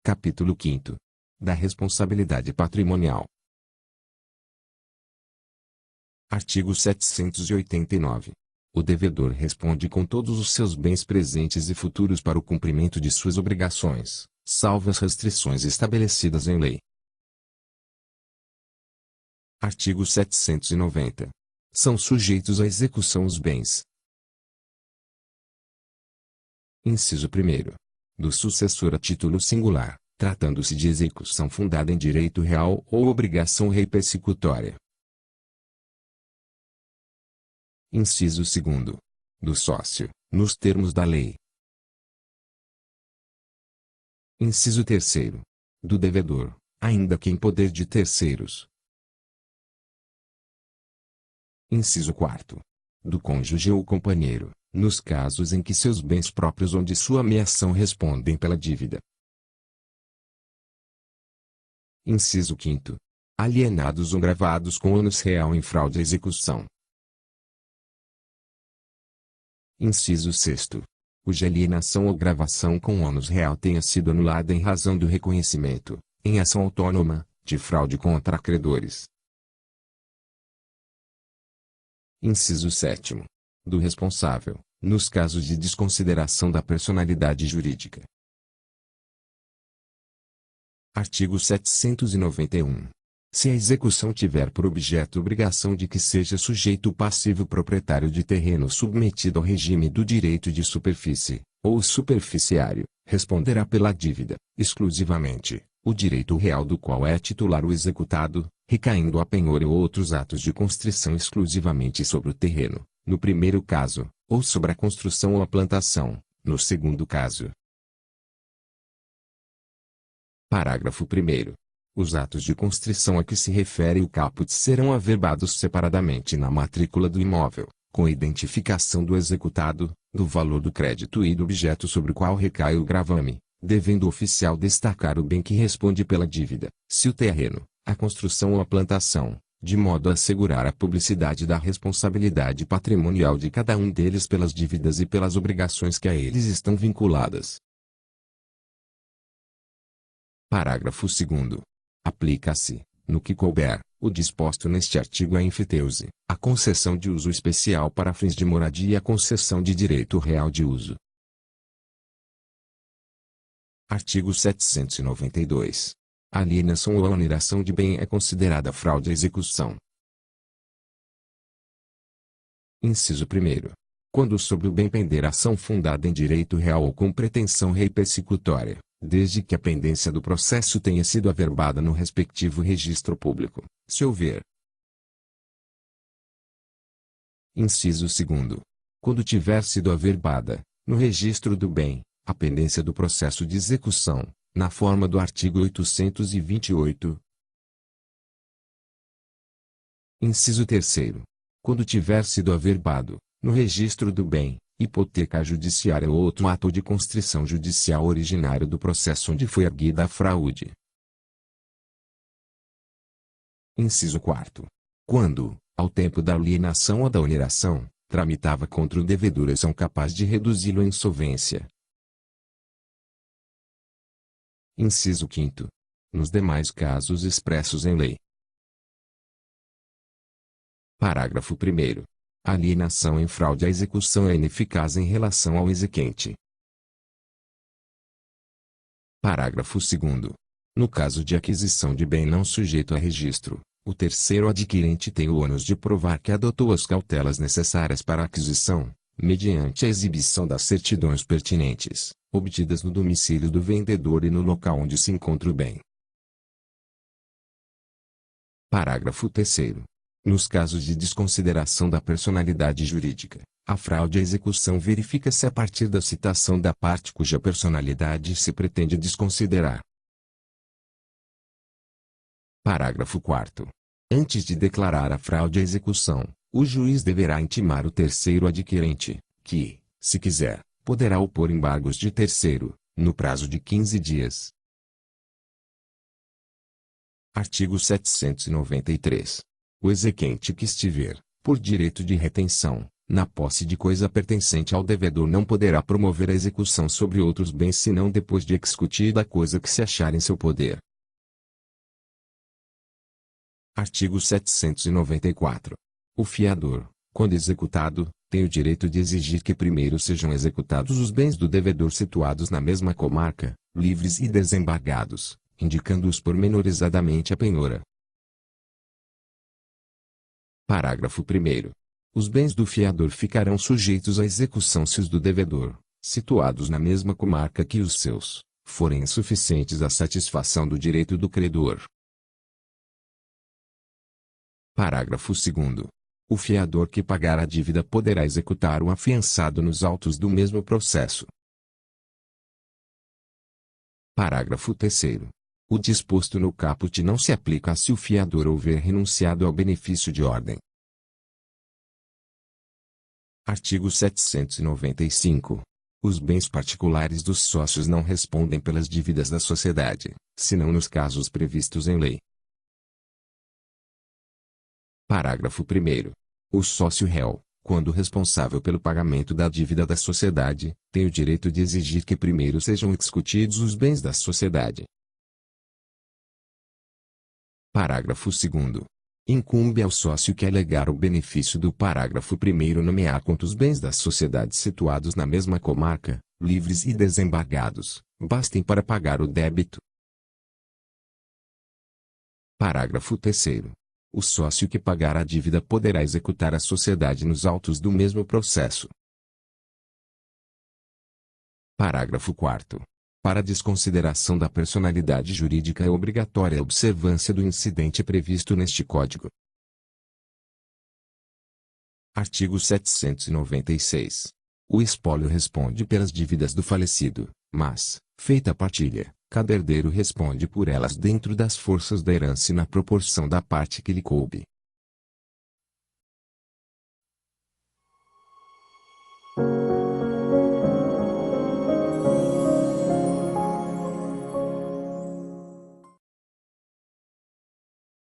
Capítulo 5º. Da responsabilidade patrimonial. Artigo 789. O devedor responde com todos os seus bens presentes e futuros para o cumprimento de suas obrigações, salvo as restrições estabelecidas em lei. Artigo 790. São sujeitos à execução os bens. Inciso 1º. Do sucessor a título singular, tratando-se de execução fundada em direito real ou obrigação rei persecutória. Inciso 2º. Do sócio, nos termos da lei. Inciso 3º. Do devedor, ainda que em poder de terceiros. Inciso 4º. Do cônjuge ou companheiro, nos casos em que seus bens próprios ou de sua meação respondem pela dívida. Inciso 5º. Alienados ou gravados com ônus real em fraude à execução. Inciso 6º. Cuja alienação ou gravação com ônus real tenha sido anulada em razão do reconhecimento, em ação autônoma, de fraude contra credores. Inciso 7º. Do responsável, nos casos de desconsideração da personalidade jurídica. Artigo 791. Se a execução tiver por objeto obrigação de que seja sujeito o passivo proprietário de terreno submetido ao regime do direito de superfície, ou o superficiário, responderá pela dívida, exclusivamente, o direito real do qual é titular o executado, recaindo a penhora ou outros atos de constrição exclusivamente sobre o terreno, no primeiro caso, ou sobre a construção ou a plantação, no segundo caso. Parágrafo 1º. Os atos de constrição a que se refere o caput serão averbados separadamente na matrícula do imóvel, com identificação do executado, do valor do crédito e do objeto sobre o qual recai o gravame, devendo o oficial destacar o bem que responde pela dívida, se o terreno, a construção ou a plantação, de modo a assegurar a publicidade da responsabilidade patrimonial de cada um deles pelas dívidas e pelas obrigações que a eles estão vinculadas. Parágrafo 2º. Aplica-se, no que couber, o disposto neste artigo à enfiteuse, a concessão de uso especial para fins de moradia e a concessão de direito real de uso. Artigo 792. A alienação ou a oneração de bem é considerada fraude à execução. Inciso 1º. Quando sobre o bem pender ação fundada em direito real ou com pretensão rei persecutória, desde que a pendência do processo tenha sido averbada no respectivo registro público, se houver. Inciso 2º. Quando tiver sido averbada, no registro do bem, a pendência do processo de execução, na forma do artigo 828. Inciso 3º. Quando tiver sido averbado, no registro do bem, hipoteca judiciária ou outro ato de constrição judicial originário do processo onde foi erguida a fraude. Inciso 4º. Quando, ao tempo da alienação ou da oneração, tramitava contra o devedor ação capaz de reduzi-lo à insolvência. Inciso 5º. Nos demais casos expressos em lei. Parágrafo 1º. A alienação em fraude à execução é ineficaz em relação ao exequente. Parágrafo 2º. No caso de aquisição de bem não sujeito a registro, o terceiro adquirente tem o ônus de provar que adotou as cautelas necessárias para a aquisição, mediante a exibição das certidões pertinentes, obtidas no domicílio do vendedor e no local onde se encontra o bem. Parágrafo 3º. Nos casos de desconsideração da personalidade jurídica, a fraude à execução verifica-se a partir da citação da parte cuja personalidade se pretende desconsiderar. Parágrafo 4º. Antes de declarar a fraude à execução, o juiz deverá intimar o terceiro adquirente, que, se quiser, poderá opor embargos de terceiro, no prazo de 15 dias. Artigo 793. O exequente que estiver, por direito de retenção, Na posse de coisa pertencente ao devedor não poderá promover a execução sobre outros bens senão depois de executida a coisa que se achar em seu poder. Artigo 794. O fiador, quando executado, tem o direito de exigir que primeiro sejam executados os bens do devedor situados na mesma comarca, livres e desembargados, indicando-os pormenorizadamente a penhora. Parágrafo 1º. Os bens do fiador ficarão sujeitos à execução se os do devedor, situados na mesma comarca que os seus, forem insuficientes à satisfação do direito do credor. Parágrafo 2º. O fiador que pagar a dívida poderá executar o afiançado nos autos do mesmo processo. Parágrafo 3º. O disposto no caput não se aplica se o fiador houver renunciado ao benefício de ordem. Artigo 795. Os bens particulares dos sócios não respondem pelas dívidas da sociedade, senão nos casos previstos em lei. Parágrafo 1º. O sócio réu, quando responsável pelo pagamento da dívida da sociedade, tem o direito de exigir que primeiro sejam executidos os bens da sociedade. Parágrafo 2º. Incumbe ao sócio que alegar o benefício do parágrafo 1º nomear quantos bens da sociedade situados na mesma comarca, livres e desembargados, bastem para pagar o débito. Parágrafo 3º. O sócio que pagar a dívida poderá executar a sociedade nos autos do mesmo processo. Parágrafo 4º. Para a desconsideração da personalidade jurídica é obrigatória a observância do incidente previsto neste Código. Artigo 796. O espólio responde pelas dívidas do falecido, mas, feita a partilha, cada herdeiro responde por elas dentro das forças da herança e na proporção da parte que lhe coube.